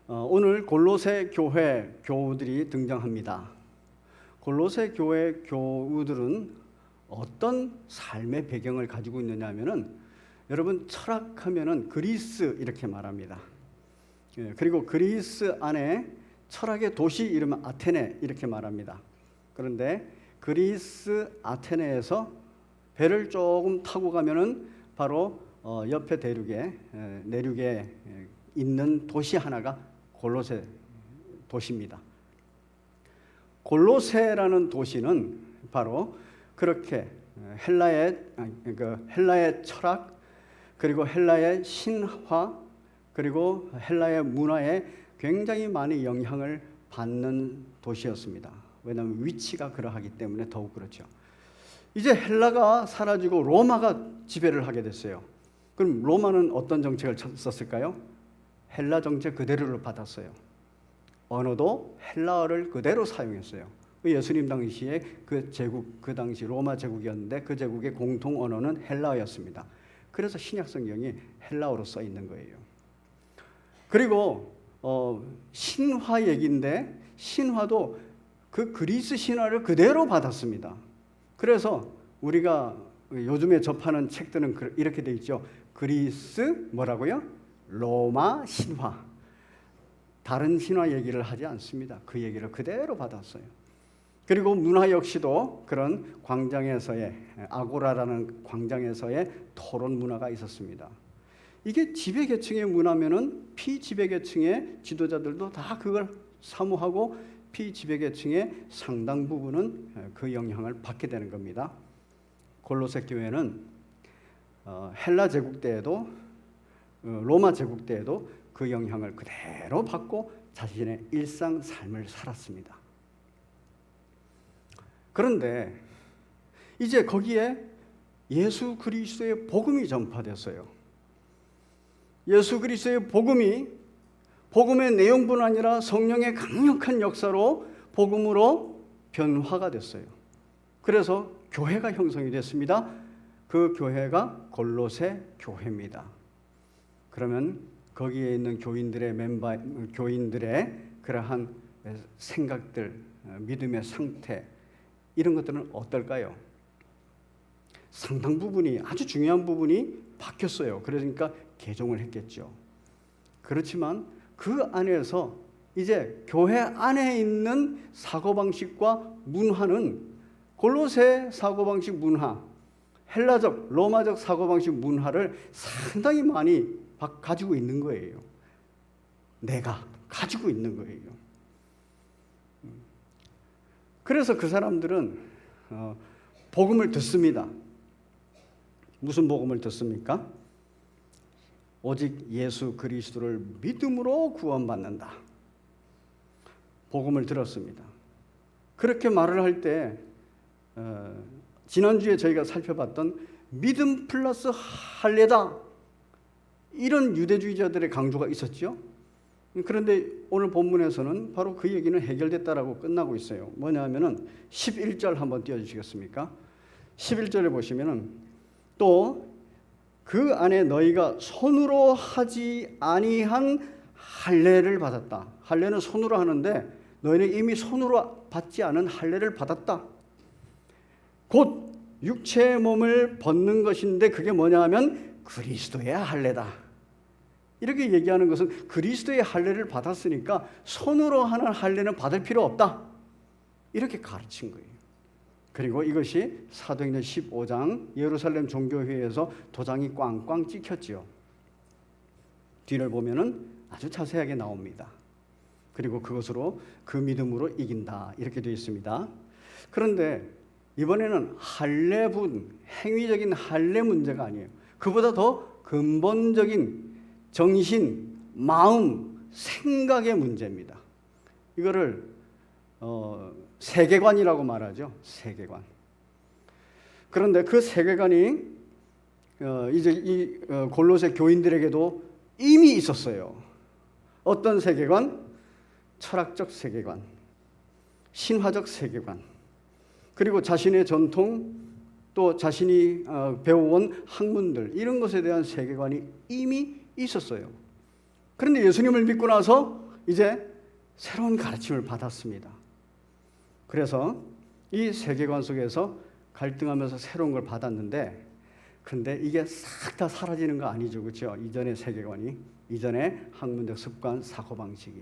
오늘 골로새 교회 교우들이 등장합니다. 골로새 교회 교우들은 어떤 삶의 배경을 가지고 있느냐 하면은, 여러분, 철학하면은 그리스 이렇게 말합니다. 그리고 그리스 안에 철학의 도시 이름은 아테네 이렇게 말합니다. 그런데 그리스 아테네에서 배를 조금 타고 가면은 바로 옆에 내륙에 있는 도시 하나가 골로새 도시입니다. 골로새라는 도시는 바로 그렇게 헬라의 철학, 그리고 헬라의 신화, 그리고 헬라의 문화에 굉장히 많은 영향을 받는 도시였습니다. 왜냐하면 위치가 그러하기 때문에 더욱 그렇죠. 이제 헬라가 사라지고 로마가 지배를 하게 됐어요. 그럼 로마는 어떤 정책을 썼을까요? 헬라 정책 그대로를 받았어요. 언어도 헬라어를 그대로 사용했어요. 예수님 당시에 그 제국, 그 당시 로마 제국이었는데 그 제국의 공통 언어는 헬라어였습니다. 그래서 신약 성경이 헬라어로 써 있는 거예요. 그리고 신화 얘기인데, 신화도 그 그리스 신화를 그대로 받았습니다. 그래서 우리가 요즘에 접하는 책들은 이렇게 돼 있죠. 그리스 뭐라고요? 로마 신화. 다른 신화 얘기를 하지 않습니다. 그 얘기를 그대로 받았어요. 그리고 문화 역시도 그런 광장에서의, 아고라라는 광장에서의 토론 문화가 있었습니다. 이게 지배계층의 문화면은 피지배계층의 지도자들도 다 그걸 사모하고 피지배계층의 상당 부분은 그 영향을 받게 되는 겁니다. 골로새 교회는 헬라 제국 때에도 로마 제국 때에도 그 영향을 그대로 받고 자신의 일상 삶을 살았습니다. 그런데 이제 거기에 예수 그리스도의 복음이 전파됐어요. 예수 그리스도의 복음의 내용뿐 아니라 성령의 강력한 역사로 복음으로 변화가 됐어요. 그래서 교회가 형성이 됐습니다. 그 교회가 골로새 교회입니다. 그러면 거기에 있는 교인들의 그러한 생각들, 믿음의 상태, 이런 것들은 어떨까요? 상당 부분이, 아주 중요한 부분이 바뀌었어요. 그러니까 개종을 했겠죠. 그렇지만 그 안에서 이제 교회 안에 있는 사고방식과 문화는 골로새 사고방식 문화, 헬라적, 로마적 사고방식 문화를 상당히 많이 가지고 있는 거예요. 내가 가지고 있는 거예요. 그래서 그 사람들은 복음을 듣습니다. 무슨 복음을 듣습니까? 오직 예수 그리스도를 믿음으로 구원받는다. 복음을 들었습니다. 그렇게 말을 할 때 지난주에 저희가 살펴봤던 믿음 플러스 할례다, 이런 유대주의자들의 강조가 있었죠. 그런데 오늘 본문에서는 바로 그 얘기는 해결됐다라고 끝나고 있어요. 뭐냐면은 11절 한번 띄워주시겠습니까? 11절에 보시면은 또 그 안에 너희가 손으로 하지 아니한 할례를 받았다. 할례는 손으로 하는데 너희는 이미 손으로 받지 않은 할례를 받았다. 곧 육체의 몸을 벗는 것인데 그게 뭐냐 하면 그리스도의 할례다. 이렇게 얘기하는 것은 그리스도의 할례를 받았으니까 손으로 하는 할례는 받을 필요 없다, 이렇게 가르친 거예요. 그리고 이것이 사도행전 15장 예루살렘 종교회의에서 도장이 꽝꽝 찍혔죠. 뒤를 보면은 아주 자세하게 나옵니다. 그리고 그것으로 그 믿음으로 이긴다, 이렇게 되어 있습니다. 그런데 이번에는 할례분, 행위적인 할례 문제가 아니에요. 그보다 더 근본적인 정신, 마음, 생각의 문제입니다. 이거를 세계관이라고 말하죠. 세계관. 그런데 그 세계관이 이제 이 골로새 교인들에게도 이미 있었어요. 어떤 세계관? 철학적 세계관, 신화적 세계관, 그리고 자신의 전통, 또 자신이 배워온 학문들, 이런 것에 대한 세계관이 이미 있었어요. 그런데 예수님을 믿고 나서 이제 새로운 가르침을 받았습니다. 그래서 이 세계관 속에서 갈등하면서 새로운 걸 받았는데, 근데 이게 싹 다 사라지는 거 아니죠, 그렇죠? 이전의 세계관이, 이전의 학문적 습관, 사고방식이.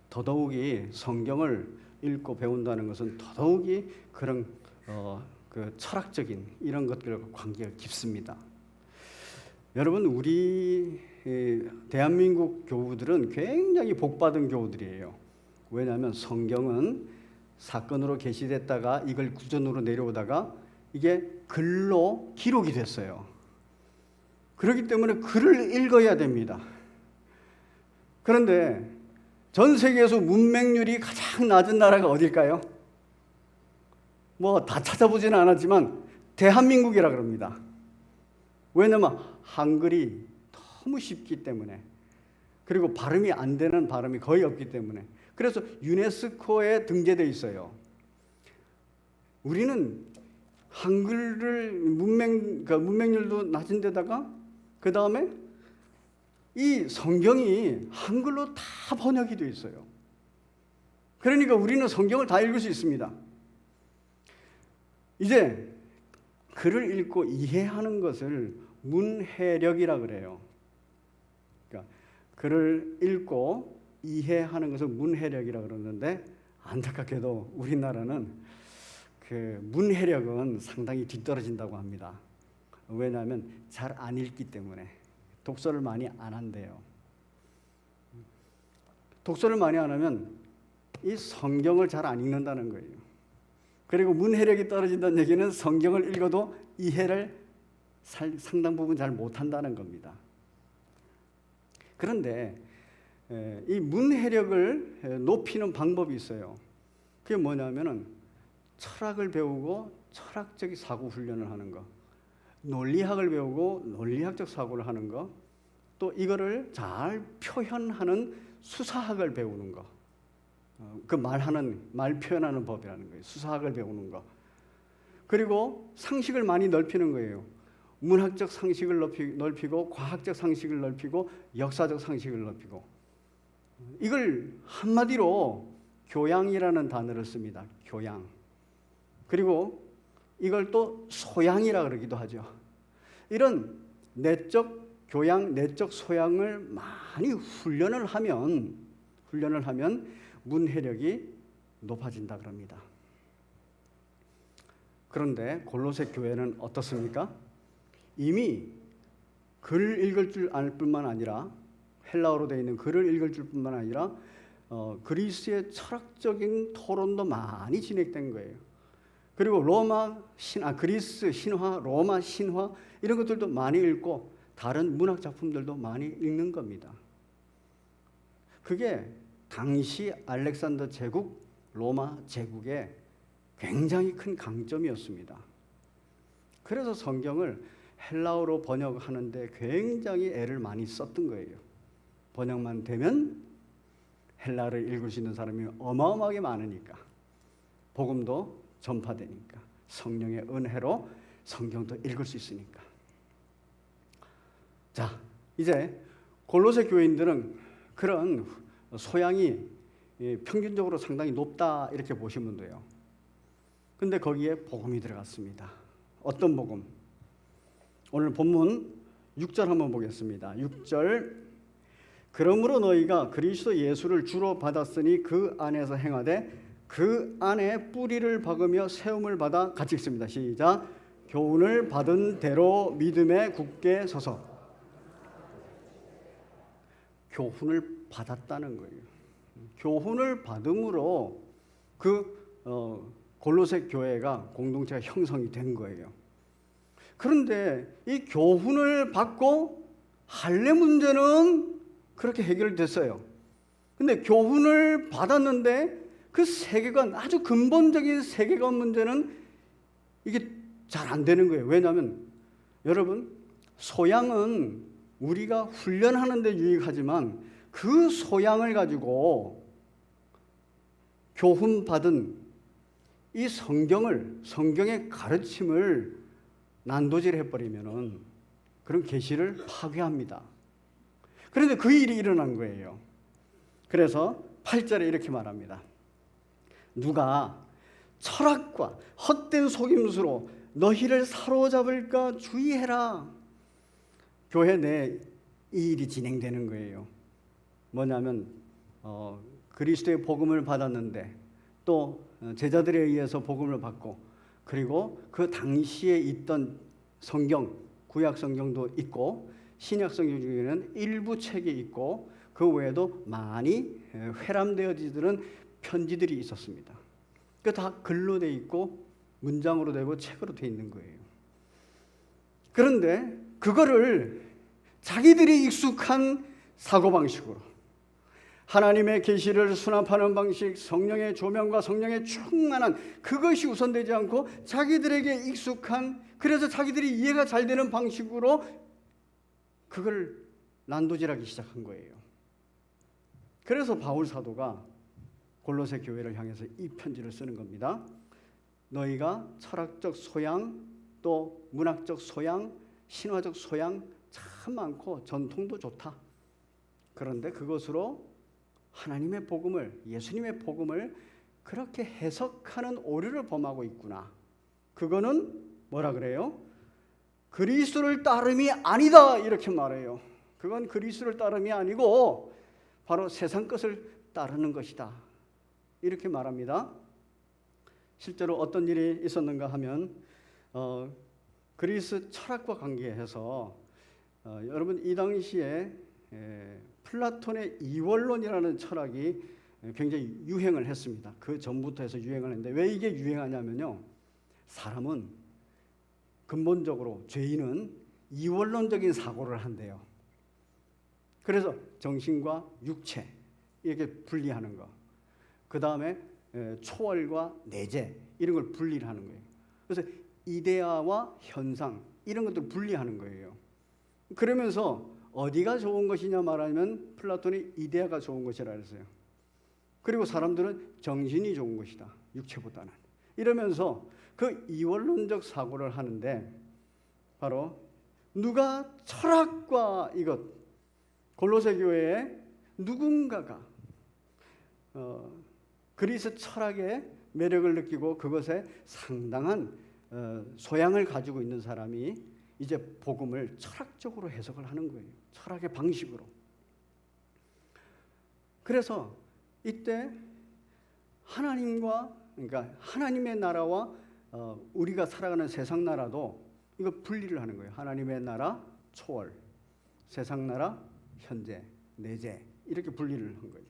더더욱이 성경을 읽고 배운다는 것은 더더욱이 그런 그 철학적인 이런 것들과 관계가 깊습니다. 여러분, 우리 대한민국 교우들은 굉장히 복받은 교우들이에요. 왜냐하면 성경은 사건으로 계시됐다가 이걸 구전으로 내려오다가 이게 글로 기록이 됐어요. 그렇기 때문에 글을 읽어야 됩니다. 그런데 전 세계에서 문맹률이 가장 낮은 나라가 어딜까요? 뭐 다 찾아보지는 않았지만 대한민국이라 그럽니다. 왜냐면 한글이 너무 쉽기 때문에, 그리고 발음이 안 되는 발음이 거의 없기 때문에. 그래서 유네스코에 등재되어 있어요. 우리는 한글을 문맹률도 낮은 데다가 그 다음에 이 성경이 한글로 다 번역이 되어 있어요. 그러니까 우리는 성경을 다 읽을 수 있습니다. 이제 글을 읽고 이해하는 것을 문해력이라 그래요. 그러니까 글을 읽고 이해하는 것을 문해력이라 그러는데, 안타깝게도 우리나라는 그 문해력은 상당히 뒤떨어진다고 합니다. 왜냐하면 잘 안 읽기 때문에. 독서를 많이 안 한대요. 독서를 많이 안 하면 이 성경을 잘 안 읽는다는 거예요. 그리고 문해력이 떨어진다는 얘기는 성경을 읽어도 이해를 상당 부분 잘 못한다는 겁니다. 그런데 이 문해력을 높이는 방법이 있어요. 그게 뭐냐면은 철학을 배우고 철학적 사고 훈련을 하는 거, 논리학을 배우고 논리학적 사고를 하는 거, 또 이거를 잘 표현하는 수사학을 배우는 거, 그 말 표현하는 법이라는 거예요. 수사학을 배우는 거. 그리고 상식을 많이 넓히는 거예요. 문학적 상식을 넓히고 과학적 상식을 넓히고 역사적 상식을 넓히고. 이걸 한마디로 교양이라는 단어를 씁니다. 교양. 그리고 이걸 또 소양이라 그러기도 하죠. 이런 내적 교양, 내적 소양을 많이 훈련을 하면 문해력이 높아진다 그럽니다. 그런데 골로새 교회는 어떻습니까? 이미 글 읽을 줄 알 뿐만 아니라, 헬라어로 되어 있는 글을 읽을 줄 뿐만 아니라 그리스의 철학적인 토론도 많이 진행된 거예요. 그리고 그리스 신화, 로마 신화 이런 것들도 많이 읽고 다른 문학 작품들도 많이 읽는 겁니다. 그게 당시 알렉산더 제국, 로마 제국의 굉장히 큰 강점이었습니다. 그래서 성경을 헬라어로 번역하는데 굉장히 애를 많이 썼던 거예요. 번역만 되면 헬라어를 읽을 수 있는 사람이 어마어마하게 많으니까, 복음도 전파되니까, 성령의 은혜로 성경도 읽을 수 있으니까. 자, 이제 골로새 교인들은 그런 소양이 평균적으로 상당히 높다 이렇게 보시면 돼요. 근데 거기에 복음이 들어갔습니다. 어떤 복음? 오늘 본문 6절 한번 보겠습니다. 6절. 그러므로 너희가 그리스도 예수를 주로 받았으니 그 안에서 행하되 그 안에 뿌리를 박으며 세움을 받아, 같이 읽습니다. 시작. 교훈을 받은 대로 믿음에 굳게 서서. 교훈을 받았다는 거예요. 교훈을 받음으로 골로새 교회가 공동체가 형성이 된 거예요. 그런데 이 교훈을 받고 할례 문제는 그렇게 해결됐어요. 근데 교훈을 받았는데 그 세계관, 아주 근본적인 세계관 문제는 이게 잘 안 되는 거예요. 왜냐하면 여러분, 소양은 우리가 훈련하는 데 유익하지만 그 소양을 가지고 교훈받은 이 성경의 가르침을 난도질 해버리면은 그런 계시를 파괴합니다. 그런데 그 일이 일어난 거예요. 그래서 8절에 이렇게 말합니다. 누가 철학과 헛된 속임수로 너희를 사로잡을까 주의해라. 교회 내에 이 일이 진행되는 거예요. 뭐냐면 그리스도의 복음을 받았는데 또 제자들에 의해서 복음을 받고, 그리고 그 당시에 있던 성경, 구약 성경도 있고 신약 성경 중에는 일부 책이 있고 그 외에도 많이 회람되어지는 편지들이 있었습니다. 그 다 글로 돼 있고 문장으로 되고 책으로 돼 있는 거예요. 그런데 그거를 자기들이 익숙한 사고방식으로 하나님의 계시를 수납하는 방식, 성령의 조명과 성령의 충만한 그것이 우선되지 않고 자기들에게 익숙한, 그래서 자기들이 이해가 잘 되는 방식으로 그걸 난도질하기 시작한 거예요. 그래서 바울 사도가 골로새 교회를 향해서 이 편지를 쓰는 겁니다. 너희가 철학적 소양, 또 문학적 소양, 신화적 소양 참 많고 전통도 좋다. 그런데 그것으로 하나님의 복음을, 예수님의 복음을 그렇게 해석하는 오류를 범하고 있구나. 그거는 뭐라 그래요? 그리스도를 따름이 아니다, 이렇게 말해요. 그건 그리스도를 따름이 아니고 바로 세상 것을 따르는 것이다, 이렇게 말합니다. 실제로 어떤 일이 있었는가 하면 그리스 철학과 관계해서 여러분 이 당시에 플라톤의 이원론이라는 철학이 굉장히 유행을 했습니다. 그 전부터 해서 유행을 했는데 왜 이게 유행하냐면요, 사람은 근본적으로 죄인은 이원론적인 사고를 한대요. 그래서 정신과 육체 이렇게 분리하는 거, 그 다음에 초월과 내재 이런 걸 분리를 하는 거예요. 그래서 이데아와 현상 이런 것들을 분리하는 거예요. 그러면서 어디가 좋은 것이냐 말하면 플라톤이 이데아가 좋은 것이라 했어요. 그리고 사람들은 정신이 좋은 것이다, 육체보다는. 이러면서 그 이원론적 사고를 하는데 바로 누가 철학과 이것, 골로새 교회에 누군가가 그리스 철학의 매력을 느끼고 그것에 상당한 소양을 가지고 있는 사람이 이제 복음을 철학적으로 해석을 하는 거예요. 철학의 방식으로. 그래서 이때 하나님과, 그러니까 하나님의 나라와 우리가 살아가는 세상 나라도 이거 분리를 하는 거예요. 하나님의 나라 초월, 세상 나라 현재, 내재 이렇게 분리를 한 거예요.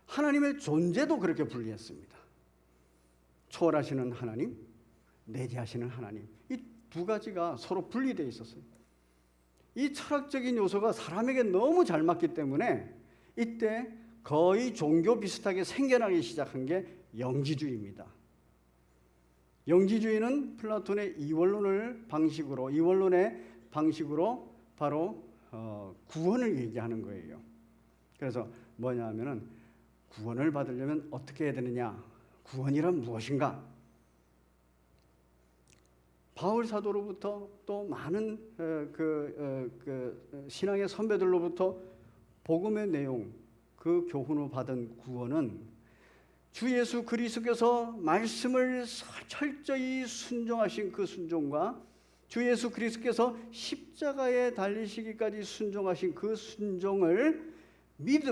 하나님의 존재도 그렇게 분리했습니다. 초월하시는 하나님, 내재하시는 하나님, 이 두 가지가 서로 분리되어 있었어요. 이 철학적인 요소가 사람에게 너무 잘 맞기 때문에 이때 거의 종교 비슷하게 생겨나기 시작한 게 영지주의입니다. 영지주의는 플라톤의 이원론의 방식으로 바로 구원을 얘기하는 거예요. 그래서 뭐냐 하면은 구원을 받으려면 어떻게 해야 되느냐? 구원이란 무엇인가? 바울 사도로부터 또 많은 신앙의 선배들로부터 복음의 내용, 그 교훈을 받은 구원은 주 예수 그리스도께서 말씀을 철저히 순종하신 그 순종과 주 예수 그리스도께서 십자가에 달리시기까지 순종하신 그 순종을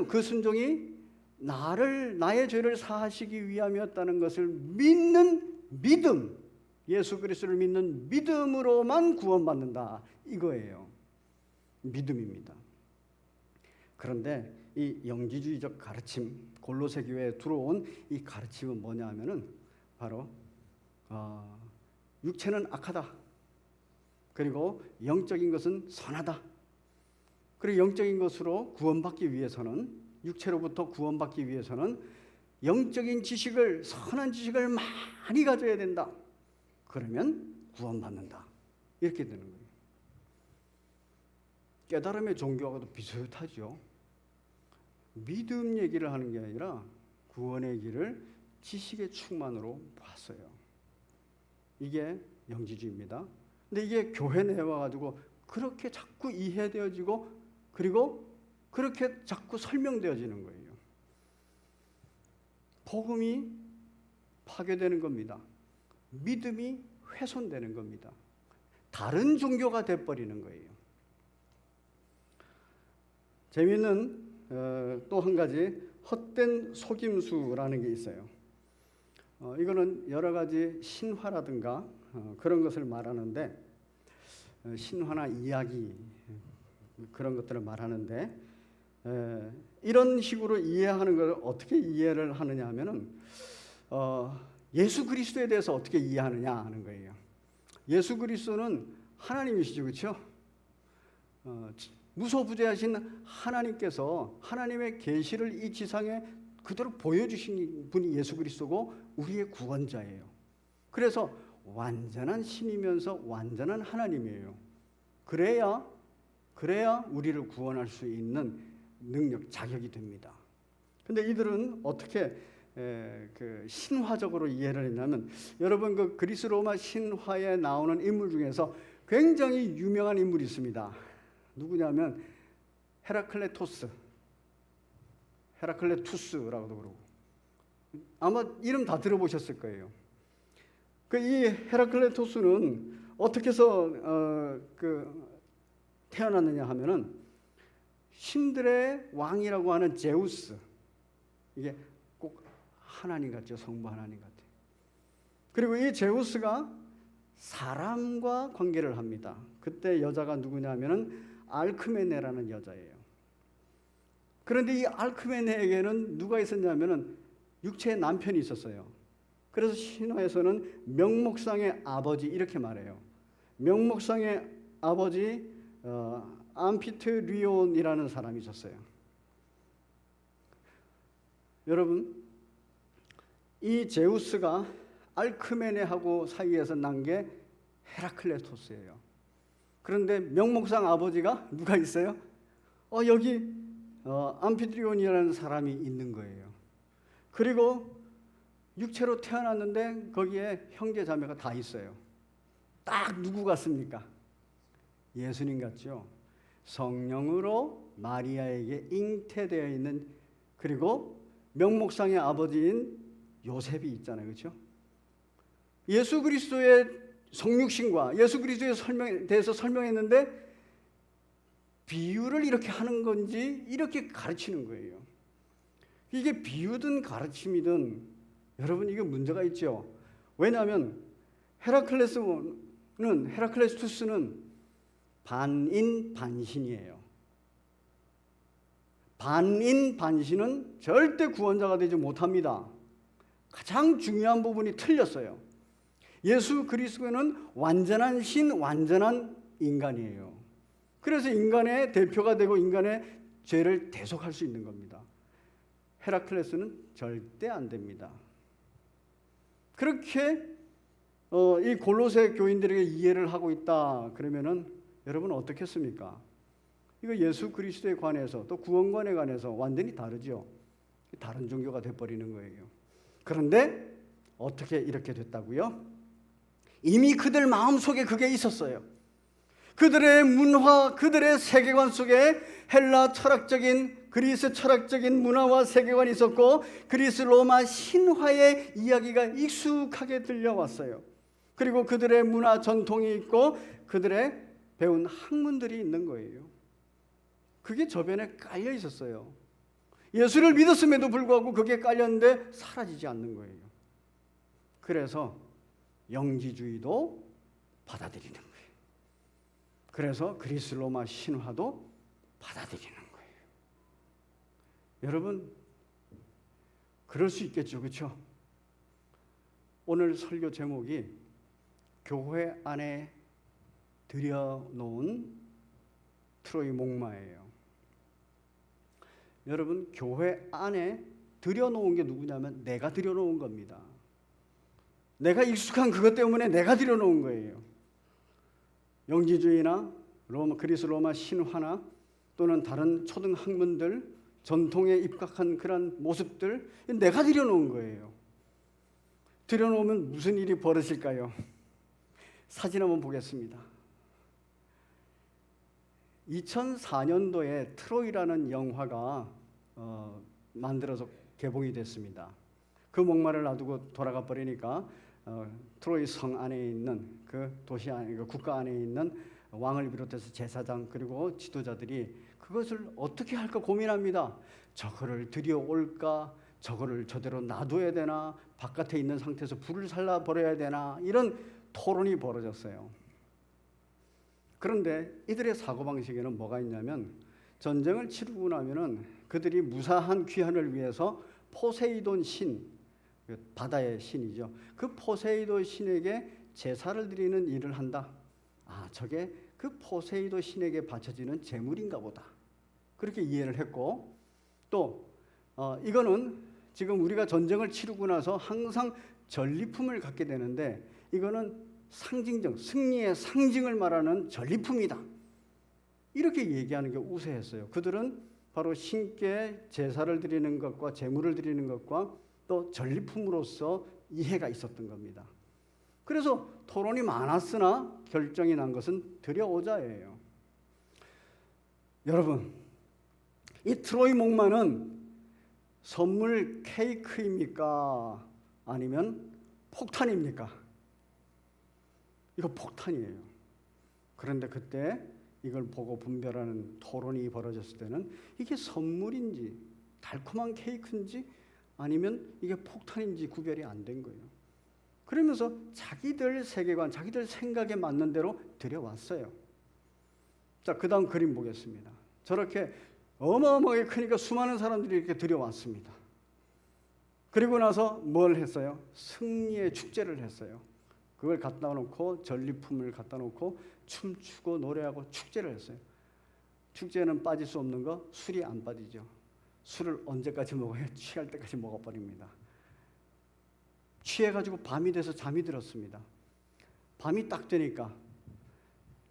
그 순종이 나의 죄를 사하시기 위함이었다는 것을 믿는 믿음, 예수 그리스도를 믿는 믿음으로만 구원받는다, 이거예요. 믿음입니다. 그런데 이 영지주의적 가르침, 골로새 교회에 들어온 이 가르침은 뭐냐 하면은 바로 육체는 악하다, 그리고 영적인 것은 선하다, 그리고 영적인 것으로 구원받기 위해서는, 육체로부터 구원받기 위해서는 영적인 지식을, 선한 지식을 많이 가져야 된다. 그러면 구원받는다, 이렇게 되는 거예요. 깨달음의 종교하고도 비슷하죠. 믿음 얘기를 하는 게 아니라 구원의 길을 지식의 충만으로 봤어요. 이게 영지주의입니다. 근데 이게 교회 내에 와가지고 그렇게 자꾸 이해되어지고 그리고 그렇게 자꾸 설명되어지는 거예요. 복음이 파괴되는 겁니다. 믿음이 훼손되는 겁니다. 다른 종교가 돼버리는 거예요. 재미있는 또 한 가지 헛된 속임수라는 게 있어요. 이거는 여러 가지 신화라든가 그런 것을 말하는데, 신화나 이야기 그런 것들을 말하는데, 이런 식으로 이해하는 걸 어떻게 이해를 하느냐 하면은 예수 그리스도에 대해서 어떻게 이해하느냐 하는 거예요. 예수 그리스도는 하나님이시죠, 그렇죠? 무소부재하신 하나님께서 하나님의 계시를 이 지상에 그대로 보여주신 분이 예수 그리스도고 우리의 구원자예요. 그래서 완전한 신이면서 완전한 하나님이에요. 그래야 우리를 구원할 수 있는 능력, 자격이 됩니다. 근데 이들은 어떻게 그 신화적으로 이해를 했냐면, 여러분 그 그리스 로마 신화에 나오는 인물 중에서 굉장히 유명한 인물이 있습니다. 누구냐면 헤라클레투스라고도 그러고, 아마 이름 다 들어보셨을 거예요. 이 헤라클레토스는 어떻게 해서 태어났느냐 하면은 신들의 왕이라고 하는 제우스, 이게 꼭 하나님 같죠, 성부 하나님 같아요. 그리고 이 제우스가 사람과 관계를 합니다. 그때 여자가 누구냐면은 알크메네라는 여자예요. 그런데 이 알크메네에게는 누가 있었냐면은 육체의 남편이 있었어요. 그래서 신화에서는 명목상의 아버지 이렇게 말해요. 명목상의 아버지 암피트리온이라는 사람이 있었어요. 여러분, 이 제우스가 알크메네하고 사이에서 난 게 헤라클레토스예요. 그런데 명목상 아버지가 누가 있어요? 여기 암피트리온이라는 사람이 있는 거예요. 그리고 육체로 태어났는데 거기에 형제 자매가 다 있어요. 딱 누구 같습니까? 예수님 같죠. 성령으로 마리아에게 잉태되어 있는, 그리고 명목상의 아버지인 요셉이 있잖아요, 그렇죠? 예수 그리스도의 성육신과 예수 그리스도에 대해서 설명했는데 비유를 이렇게 하는 건지 이렇게 가르치는 거예요. 이게 비유든 가르침이든 여러분 이게 문제가 있죠. 왜냐하면 헤라클레스투스는 반인 반신이에요. 반인 반신은 절대 구원자가 되지 못합니다. 가장 중요한 부분이 틀렸어요. 예수 그리스도는 완전한 신, 완전한 인간이에요. 그래서 인간의 대표가 되고 인간의 죄를 대속할 수 있는 겁니다. 헤라클레스는 절대 안 됩니다. 그렇게 이 골로새 교인들에게 이해를 하고 있다 그러면은 여러분 어떻겠습니까? 이거 예수 그리스도에 관해서 또 구원관에 관해서 완전히 다르죠. 다른 종교가 돼버리는 거예요. 그런데 어떻게 이렇게 됐다고요? 이미 그들 마음속에 그게 있었어요. 그들의 문화, 그들의 세계관 속에 헬라 철학적인, 그리스 철학적인 문화와 세계관이 있었고 그리스 로마 신화의 이야기가 익숙하게 들려왔어요. 그리고 그들의 문화 전통이 있고 그들의 배운 학문들이 있는 거예요. 그게 저변에 깔려 있었어요. 예수를 믿었음에도 불구하고 그게 깔렸는데 사라지지 않는 거예요. 그래서 영지주의도 받아들이는 거예요. 그래서 그리스 로마 신화도 받아들이는 거예요. 여러분, 그럴 수 있겠죠, 그렇죠? 오늘 설교 제목이 교회 안에 들여놓은 트로이 목마예요. 여러분, 교회 안에 들여놓은 게 누구냐면 내가 들여놓은 겁니다. 내가 익숙한 그것 때문에 내가 들여놓은 거예요. 영지주의나 그리스 로마 신화나 또는 다른 초등 학문들, 전통에 입각한 그런 모습들 내가 들여놓은 거예요. 들여놓으면 무슨 일이 벌어질까요? 사진 한번 보겠습니다. 2004년도에 트로이라는 영화가 만들어서 개봉이 됐습니다. 그 목마를 놔두고 돌아가 버리니까 트로이 성 안에 있는 그 도시 안에 그 국가 안에 있는 왕을 비롯해서 제사장 그리고 지도자들이 그것을 어떻게 할까 고민합니다. 저거를 들여올까? 저거를 저대로 놔둬야 되나? 바깥에 있는 상태에서 불을 살라 버려야 되나? 이런 토론이 벌어졌어요. 그런데 이들의 사고방식에는 뭐가 있냐면 전쟁을 치르고 나면은 그들이 무사한 귀환을 위해서 포세이돈 신, 바다의 신이죠. 그 포세이돈 신에게 제사를 드리는 일을 한다. 아, 저게 그 포세이돈 신에게 바쳐지는 제물인가 보다. 그렇게 이해를 했고 또 이거는 지금 우리가 전쟁을 치르고 나서 항상 전리품을 갖게 되는데 이거는 상징적, 승리의 상징을 말하는 전리품이다. 이렇게 얘기하는 게 우세했어요. 그들은 바로 신께 제사를 드리는 것과 제물을 드리는 것과 또 전리품으로서 이해가 있었던 겁니다. 그래서 토론이 많았으나 결정이 난 것은 드려오자예요. 여러분, 이 트로이 목마는 선물 케이크입니까? 아니면 폭탄입니까? 이거 폭탄이에요. 그런데 그때 이걸 보고 분별하는 토론이 벌어졌을 때는 이게 선물인지 달콤한 케이크인지 아니면 이게 폭탄인지 구별이 안 된 거예요. 그러면서 자기들 세계관, 자기들 생각에 맞는 대로 들여왔어요. 자, 그 다음 그림 보겠습니다. 저렇게 어마어마하게 크니까 수많은 사람들이 이렇게 들여왔습니다. 그리고 나서 뭘 했어요? 승리의 축제를 했어요. 그걸 갖다 놓고 전리품을 갖다 놓고 춤추고 노래하고 축제를 했어요. 축제는 빠질 수 없는 거 술이 안 빠지죠. 술을 언제까지 먹어요? 취할 때까지 먹어버립니다. 취해가지고 밤이 돼서 잠이 들었습니다. 밤이 딱 되니까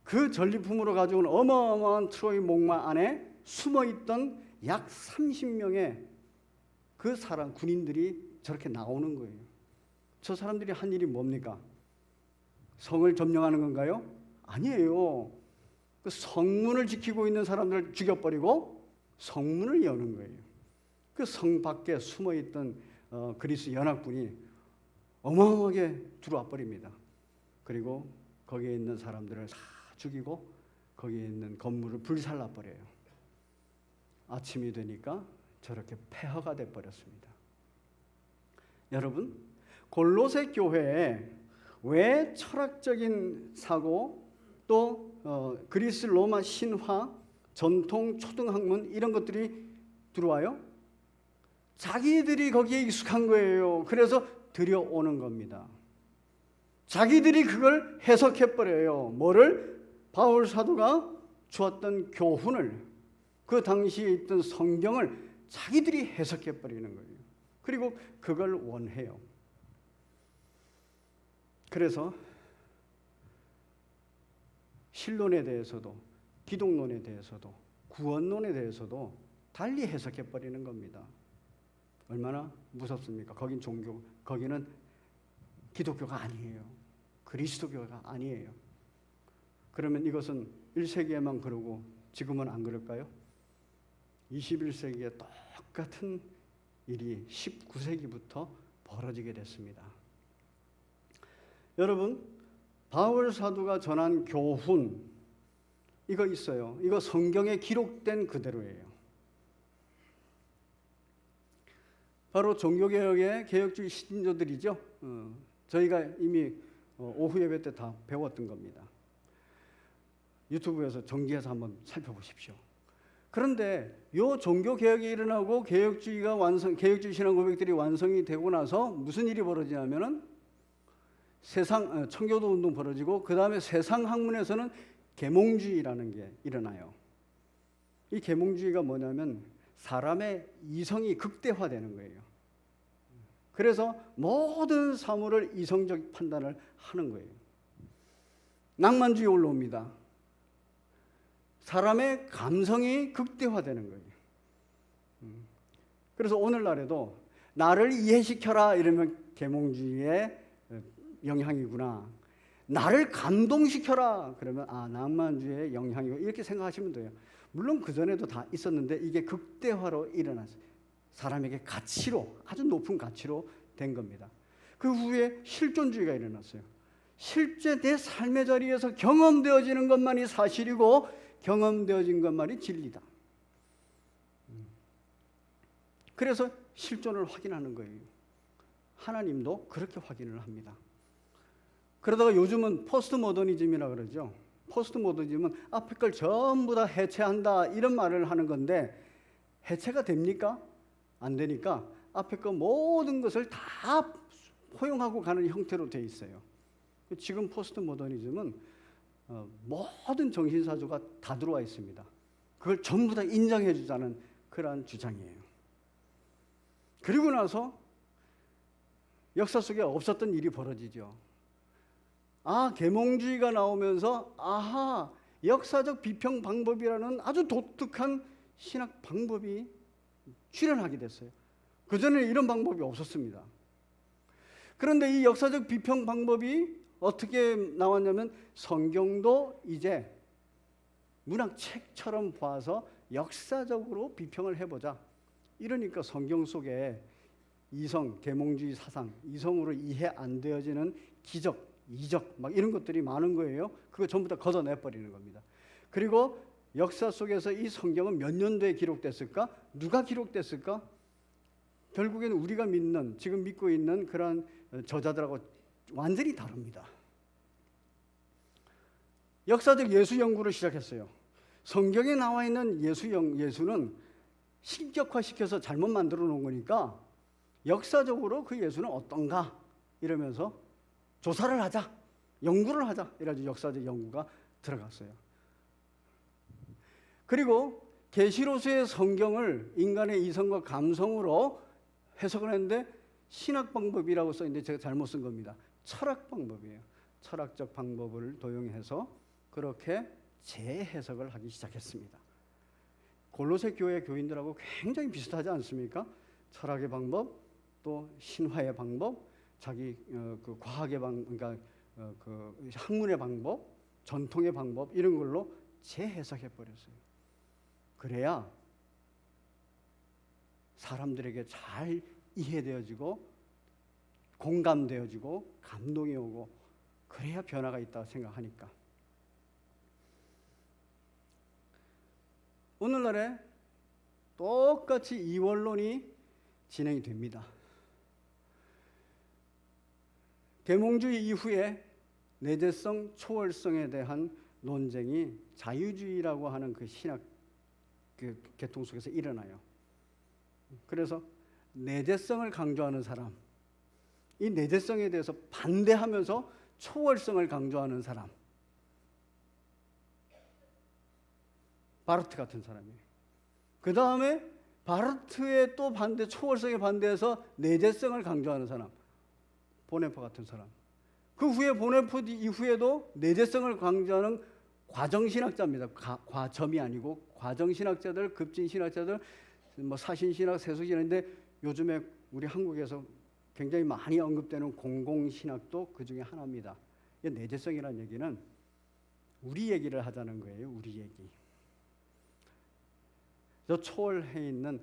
그 전리품으로 가져온 어마어마한 트로이 목마 안에 숨어있던 약 30명의 그 사람 군인들이 저렇게 나오는 거예요. 저 사람들이 한 일이 뭡니까? 성을 점령하는 건가요? 아니에요. 그 성문을 지키고 있는 사람들을 죽여버리고 성문을 여는 거예요. 그 성 밖에 숨어있던 그리스 연합군이 어마어마하게 들어와 버립니다. 그리고 거기에 있는 사람들을 다 죽이고 거기에 있는 건물을 불살라 버려요. 아침이 되니까 저렇게 폐허가 돼 버렸습니다. 여러분, 골로새 교회에 왜 철학적인 사고 또 그리스 로마 신화, 전통, 초등학문 이런 것들이 들어와요? 자기들이 거기에 익숙한 거예요. 그래서 들여오는 겁니다. 자기들이 그걸 해석해버려요. 뭐를? 바울 사도가 주었던 교훈을, 그 당시에 있던 성경을 자기들이 해석해버리는 거예요. 그리고 그걸 원해요. 그래서 신론에 대해서도 기독론에 대해서도 구원론에 대해서도 달리 해석해버리는 겁니다. 얼마나 무섭습니까? 거긴 종교, 거기는 기독교가 아니에요. 그리스도교가 아니에요. 그러면 이것은 1세기에만 그러고 지금은 안 그럴까요? 21세기에 똑같은 일이 19세기부터 벌어지게 됐습니다. 여러분, 바울 사도가 전한 교훈 이거 있어요. 이거 성경에 기록된 그대로예요. 바로 종교개혁의 개혁주의 신조들이죠. 저희가 이미 오후 예배 때 다 배웠던 겁니다. 유튜브에서 정지해서 한번 살펴보십시오. 그런데 이 종교개혁이 일어나고 개혁주의 신앙 고백들이 완성이 되고 나서 무슨 일이 벌어지냐면은 청교도 운동 벌어지고 그 다음에 세상 학문에서는 계몽주의라는 게 일어나요. 이 계몽주의가 뭐냐면 사람의 이성이 극대화되는 거예요. 그래서 모든 사물을 이성적 판단을 하는 거예요. 낭만주의 올라옵니다. 사람의 감성이 극대화되는 거예요. 그래서 오늘날에도 나를 이해시켜라 이러면 계몽주의의 영향이구나. 나를 감동시켜라 그러면 낭만주의의 영향이고 이렇게 생각하시면 돼요. 물론 그전에도 다 있었는데 이게 극대화로 일어났어요. 사람에게 가치로, 아주 높은 가치로 된 겁니다. 그 후에 실존주의가 일어났어요. 실제 내 삶의 자리에서 경험되어지는 것만이 사실이고 경험되어진 것만이 진리다. 그래서 실존을 확인하는 거예요. 하나님도 그렇게 확인을 합니다. 그러다가 요즘은 포스트 모더니즘이라 그러죠. 포스트 모더니즘은 앞에 걸 전부 다 해체한다 이런 말을 하는 건데 해체가 됩니까? 안 되니까 앞에 거 모든 것을 다 포용하고 가는 형태로 되어 있어요. 지금 포스트 모더니즘은 모든 정신사조가 다 들어와 있습니다. 그걸 전부 다 인정해 주자는 그러한 주장이에요. 그리고 나서 역사 속에 없었던 일이 벌어지죠. 계몽주의가 나오면서 역사적 비평 방법이라는 아주 독특한 신학 방법이 출현하게 됐어요. 그전에는 이런 방법이 없었습니다. 그런데 이 역사적 비평 방법이 어떻게 나왔냐면 성경도 이제 문학책처럼 봐서 역사적으로 비평을 해보자. 이러니까 성경 속에 이성, 계몽주의 사상, 이성으로 이해 안 되어지는 기적, 이적 막 이런 것들이 많은 거예요. 그거 전부 다 걷어내버리는 겁니다. 그리고 역사 속에서 이 성경은 몇 년도에 기록됐을까? 누가 기록됐을까? 결국에는 우리가 믿는, 지금 믿고 있는 그런 저자들하고 완전히 다릅니다. 역사적 예수 연구를 시작했어요. 성경에 나와 있는 예수는 신격화시켜서 잘못 만들어 놓은 거니까 역사적으로 그 예수는 어떤가 이러면서 조사를 하자, 연구를 하자 이래가지고 역사적 연구가 들어갔어요. 그리고 계시로서의 성경을 인간의 이성과 감성으로 해석을 했는데 신학 방법이라고 써있는데 제가 잘못 쓴 겁니다. 철학 방법이에요. 철학적 방법을 도용해서 그렇게 재해석을 하기 시작했습니다. 골로새 교회 교인들하고 굉장히 비슷하지 않습니까? 철학의 방법, 또 신화의 방법, 자기 그 과학의 그러니까 그 학문의 방법, 전통의 방법 이런 걸로 재해석해 버렸어요. 그래야 사람들에게 잘 이해되어지고 공감되어지고 감동이 오고 그래야 변화가 있다고 생각하니까. 오늘날에 똑같이 이원론이 진행이 됩니다. 계몽주의 이후에 내재성, 초월성에 대한 논쟁이 자유주의라고 하는 그 신학 그 계통 속에서 일어나요. 그래서 내재성을 강조하는 사람, 이 내재성에 대해서 반대하면서 초월성을 강조하는 사람, 바르트 같은 사람이에요. 그 다음에 바르트의 또 반대, 초월성에 반대해서 내재성을 강조하는 사람, 보네포 같은 사람. 그 후에 보네포 이후에도 내재성을 강조하는 과정신학자입니다. 과점이 아니고 과정신학자들, 급진신학자들, 뭐 사신신학, 세속신학인데 요즘에 우리 한국에서 굉장히 많이 언급되는 공공신학도 그 중에 하나입니다. 내재성이라는 얘기는 우리 얘기를 하자는 거예요. 우리 얘기. 저 초월해 있는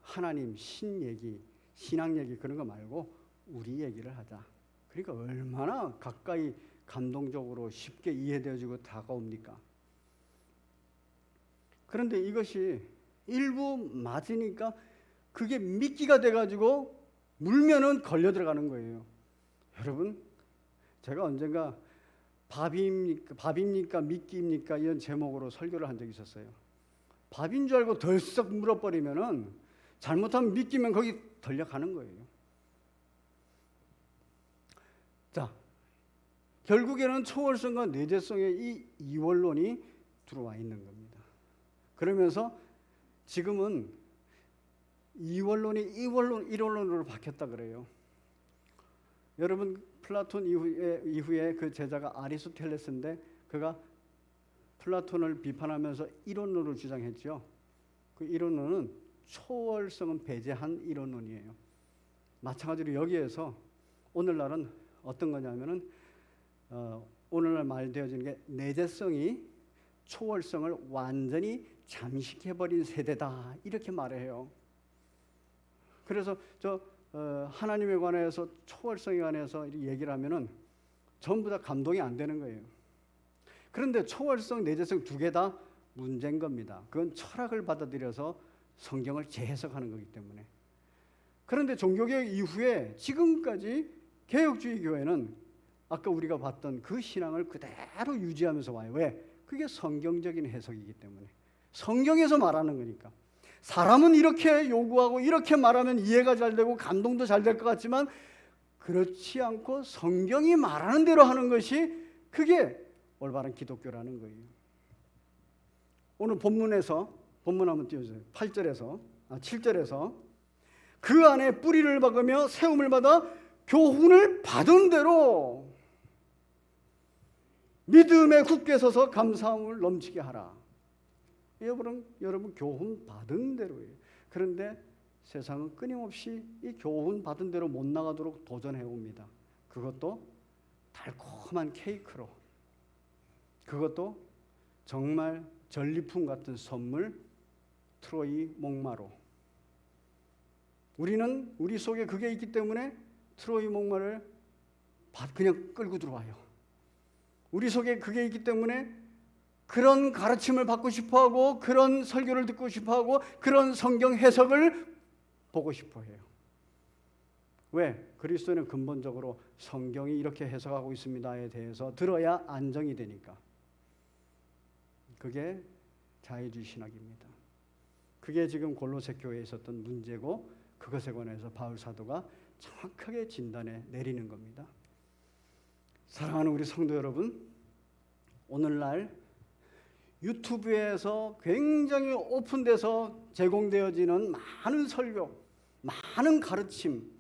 하나님, 신 얘기, 신앙 얘기 그런 거 말고 우리 얘기를 하자. 그러니까 얼마나 가까이 감동적으로 쉽게 이해되어지고 다가옵니까? 그런데 이것이 일부 맞으니까 그게 미끼가 돼가지고 물면은 걸려 들어가는 거예요. 여러분, 제가 언젠가 밥입니까 미끼입니까 이런 제목으로 설교를 한 적이 있었어요. 밥인 줄 알고 덜썩 물어버리면은 잘못하면 미끼면 거기 덜려가는 거예요. 자, 결국에는 초월성과 내재성의 이 이원론이 들어와 있는 겁니다. 그러면서 지금은 이원론이 일원론으로 바뀌었다 그래요. 여러분 플라톤 이후에 그 제자가 아리스토텔레스인데 그가 플라톤을 비판하면서 이론론을 주장했죠. 그 이론론은 초월성은 배제한 이론론이에요. 마찬가지로 여기에서 오늘날은 어떤 거냐면은 오늘날 말되어지는 게 내재성이 초월성을 완전히 잠식해버린 세대다 이렇게 말해요. 그래서 저 하나님에 관해서 초월성에 관해서 얘기를 하면은 전부 다 감동이 안 되는 거예요. 그런데 초월성, 내재성 두 개 다 문제인 겁니다. 그건 철학을 받아들여서 성경을 재해석하는 거기 때문에. 그런데 종교개혁 이후에 지금까지 개혁주의 교회는 아까 우리가 봤던 그 신앙을 그대로 유지하면서 와요. 왜? 그게 성경적인 해석이기 때문에. 성경에서 말하는 거니까. 사람은 이렇게 요구하고 이렇게 말하면 이해가 잘 되고 감동도 잘 될 것 같지만 그렇지 않고 성경이 말하는 대로 하는 것이 그게 올바른 기독교라는 거예요. 오늘 본문에서 본문 한번 띄워주세요. 7절에서 그 안에 뿌리를 박으며 세움을 받아 교훈을 받은 대로 믿음에 굳게 서서 감사함을 넘치게 하라. 여러분 교훈 받은 대로예요. 그런데 세상은 끊임없이 이 교훈 받은 대로 못 나가도록 도전해 옵니다. 그것도 달콤한 케이크로, 그것도 정말 전리품 같은 선물, 트로이 목마로. 우리는 우리 속에 그게 있기 때문에 트로이 목마를 그냥 끌고 들어와요. 우리 속에 그게 있기 때문에 그런 가르침을 받고 싶어하고 그런 설교를 듣고 싶어하고 그런 성경 해석을 보고 싶어해요. 왜? 그리스도는 근본적으로 성경이 이렇게 해석하고 있습니다에 대해서 들어야 안정이 되니까. 그게 자유주의 신학입니다. 그게 지금 골로새 교회에 있었던 문제고 그것에 관해서 바울 사도가 정확하게 진단해 내리는 겁니다. 사랑하는 우리 성도 여러분, 오늘날 유튜브에서 굉장히 오픈돼서 제공되어지는 많은 설교, 많은 가르침,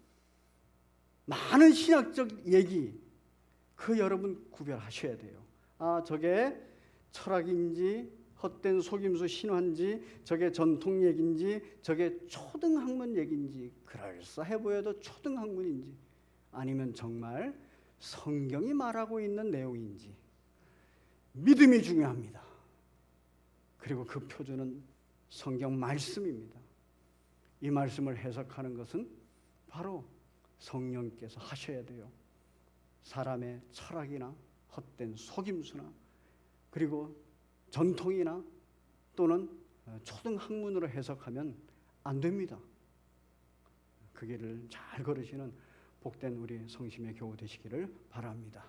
많은 신학적 얘기, 그 여러분 구별하셔야 돼요. 아, 저게 철학인지 헛된 속임수 신화인지 저게 전통 얘기인지 저게 초등학문 얘기인지 그럴싸해 보여도 초등학문인지 아니면 정말 성경이 말하고 있는 내용인지 믿음이 중요합니다. 그리고 그 표준은 성경 말씀입니다. 이 말씀을 해석하는 것은 바로 성령께서 하셔야 돼요. 사람의 철학이나 헛된 속임수나 그리고 전통이나 또는 초등학문으로 해석하면 안 됩니다. 그 길을 잘 걸으시는 복된 우리 성심의 교우 되시기를 바랍니다.